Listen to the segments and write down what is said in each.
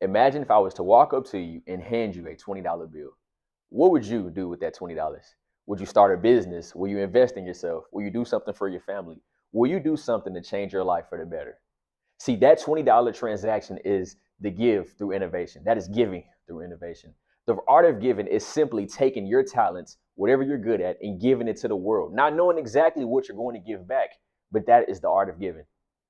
Imagine if I was to walk up to you and hand you a $20 bill. What would you do with that $20? Would you start a business? Will you invest in yourself? Will you do something for your family? Will you do something to change your life for the better? See, that $20 transaction is the give through innovation. That is giving through innovation. The art of giving is simply taking your talents, whatever you're good at, and giving it to the world. Not knowing exactly what you're going to give back, but that is the art of giving.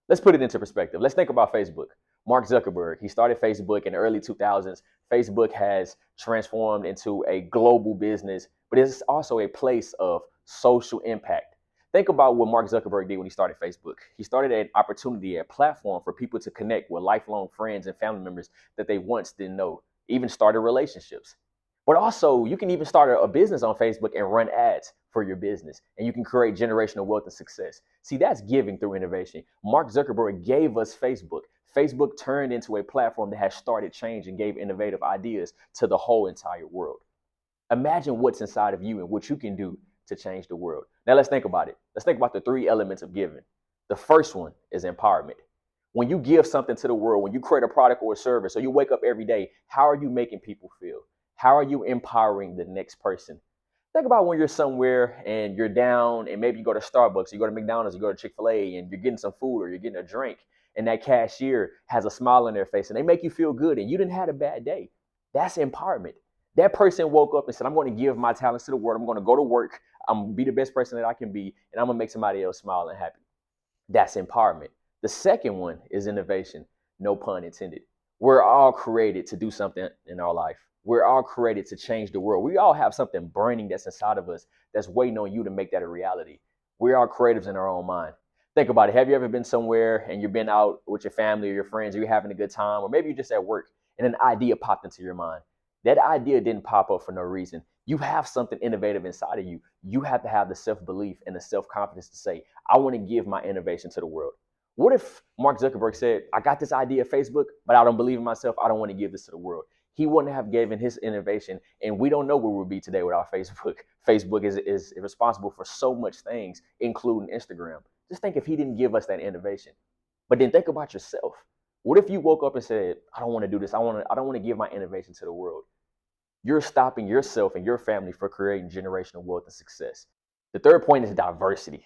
Let's put it into perspective. Let's think about Facebook. Mark Zuckerberg, he started Facebook in the early 2000s. Facebook has transformed into a global business, but it's also a place of social impact. Think about what Mark Zuckerberg did when he started Facebook. He started an opportunity, a platform for people to connect with lifelong friends and family members that they once didn't know, even started relationships. But also, you can even start a business on Facebook and run ads for your business, and you can create generational wealth and success. See, that's giving through innovation. Mark Zuckerberg gave us Facebook. Facebook turned into a platform that has started change and gave innovative ideas to the whole entire world. Imagine what's inside of you and what you can do to change the world. Now let's think about it. Let's think about the three elements of giving. The first one is empowerment. When you give something to the world, when you create a product or a service, or you wake up every day, how are you making people feel? How are you empowering the next person? Think about when you're somewhere and you're down and maybe you go to Starbucks, you go to McDonald's, you go to Chick-fil-A and you're getting some food or you're getting a drink and that cashier has a smile on their face and they make you feel good and you didn't have a bad day. That's empowerment. That person woke up and said, I'm going to give my talents to the world. I'm going to go to work. I'm going to be the best person that I can be and I'm going to make somebody else smile and happy. That's empowerment. The second one is innovation. No pun intended. We're all created to do something in our life. We're all created to change the world. We all have something burning that's inside of us that's waiting on you to make that a reality. We're all creatives in our own mind. Think about it. Have you ever been somewhere and you've been out with your family or your friends, or you're having a good time, or maybe you're just at work and an idea popped into your mind? That idea didn't pop up for no reason. You have something innovative inside of you. You have to have the self-belief and the self-confidence to say, I want to give my innovation to the world. What if Mark Zuckerberg said, I got this idea of Facebook, but I don't believe in myself. I don't want to give this to the world. He wouldn't have given his innovation, and we don't know where we'll be today without Facebook. Facebook is responsible for so much things, including Instagram. Just think if he didn't give us that innovation. But then think about yourself. What if you woke up and said, I don't want to do this. I don't want to give my innovation to the world. You're stopping yourself and your family from creating generational wealth and success. The third point is diversity.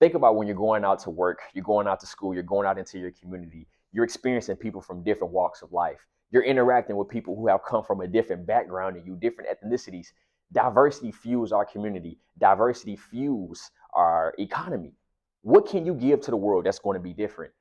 Think about when you're going out to work, you're going out to school, you're going out into your community, you're experiencing people from different walks of life. You're interacting with people who have come from a different background than you, different ethnicities. Diversity fuels our community. Diversity fuels our economy. What can you give to the world that's going to be different?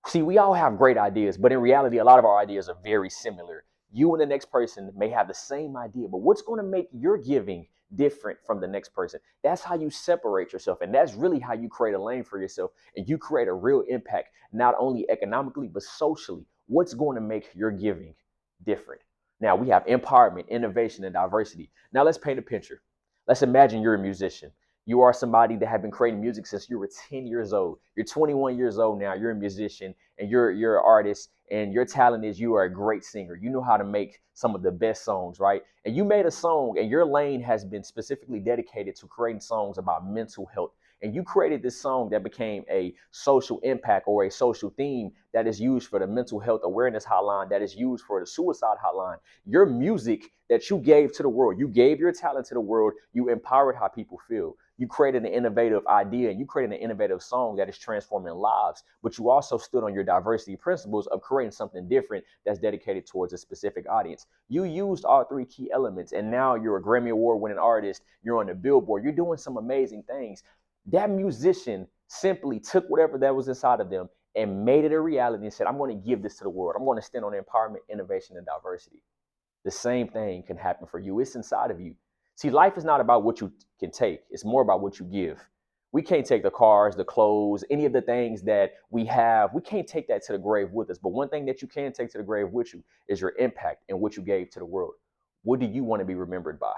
See, we all have great ideas, but in reality, a lot of our ideas are very similar. You and the next person may have the same idea, but what's going to make your giving different from the next person? That's how you separate yourself. And that's really how you create a lane for yourself. And you create a real impact, not only economically, but socially. What's going to make your giving different? Now we have empowerment, innovation, and diversity. Now let's paint a picture. Let's imagine you're a musician. You are somebody that have been creating music since you were 10 years old. You're 21 years old now. You're a musician and you're an artist, and your talent is you are a great singer. You know how to make some of the best songs, right? And you made a song, and your lane has been specifically dedicated to creating songs about mental health. And you created this song that became a social impact or a social theme that is used for the mental health awareness hotline, that is used for the suicide hotline. Your music that you gave to the world, you gave your talent to the world, you empowered how people feel. You created an innovative idea and you created an innovative song that is transforming lives, but you also stood on your diversity principles of creating something different that's dedicated towards a specific audience. You used all three key elements, and now you're a Grammy Award winning artist. You're on the Billboard. You're doing some amazing things. That musician simply took whatever that was inside of them and made it a reality and said, I'm going to give this to the world. I'm going to stand on empowerment, innovation, and diversity. The same thing can happen for you. It's inside of you. See, life is not about what you can take. It's more about what you give. We can't take the cars, the clothes, any of the things that we have. We can't take that to the grave with us. But one thing that you can take to the grave with you is your impact and what you gave to the world. What do you want to be remembered by?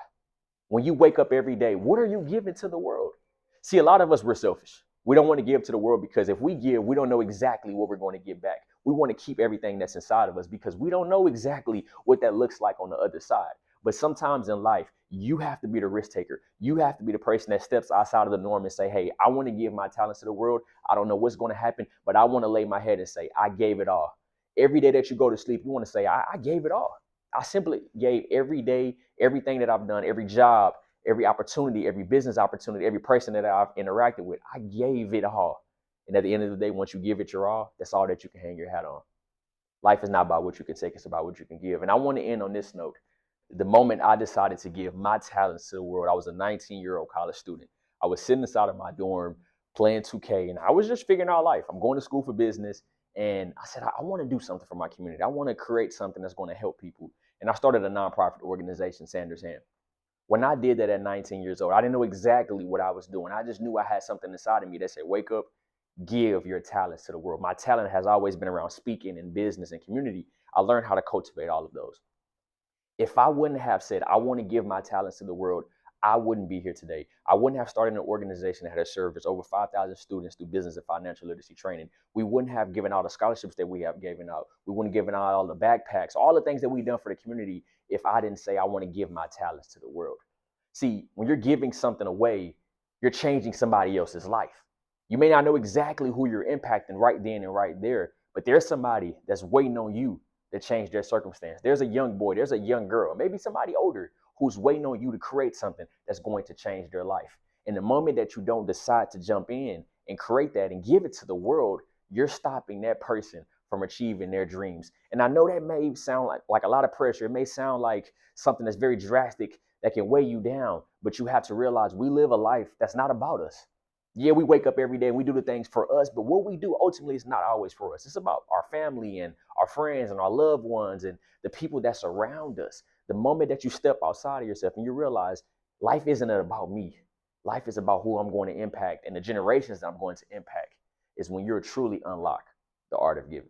When you wake up every day, what are you giving to the world? See, a lot of us, we're selfish. We don't want to give to the world because if we give, we don't know exactly what we're going to get back. We want to keep everything that's inside of us because we don't know exactly what that looks like on the other side. But sometimes in life, you have to be the risk taker. You have to be the person that steps outside of the norm and say, hey, I want to give my talents to the world. I don't know what's going to happen, but I want to lay my head and say, I gave it all. Every day that you go to sleep, you want to say, I gave it all. I simply gave every day, everything that I've done, every job, every opportunity, every business opportunity, every person that I've interacted with, I gave it all. And at the end of the day, once you give it your all, that's all that you can hang your hat on. Life is not about what you can take, it's about what you can give. And I want to end on this note. The moment I decided to give my talents to the world, I was a 19-year-old college student. I was sitting inside of my dorm playing 2K, and I was just figuring out life. I'm going to school for business, and I said, I want to do something for my community. I want to create something that's going to help people. And I started a nonprofit organization, Sanders Hand. When I did that at 19 years old, I didn't know exactly what I was doing. I just knew I had something inside of me that said, wake up, give your talents to the world. My talent has always been around speaking and business and community. I learned how to cultivate all of those. If I wouldn't have said, I want to give my talents to the world, I wouldn't be here today. I wouldn't have started an organization that has served as over 5,000 students through business and financial literacy training. We wouldn't have given out the scholarships that we have given out. We wouldn't have given out all the backpacks, all the things that we've done for the community if I didn't say, I want to give my talents to the world. See, when you're giving something away, you're changing somebody else's life. You may not know exactly who you're impacting right then and right there, but there's somebody that's waiting on you to change their circumstance. There's a young boy, there's a young girl, maybe somebody older who's waiting on you to create something that's going to change their life. And the moment that you don't decide to jump in and create that and give it to the world, you're stopping that person from achieving their dreams. And I know that may sound like a lot of pressure. It may sound like something that's very drastic that can weigh you down, but you have to realize we live a life that's not about us. Yeah, we wake up every day and we do the things for us, but what we do ultimately is not always for us. It's about our family and our friends and our loved ones and the people that surround us. The moment that you step outside of yourself and you realize life isn't about me, life is about who I'm going to impact and the generations that I'm going to impact, is when you're truly unlock the art of giving.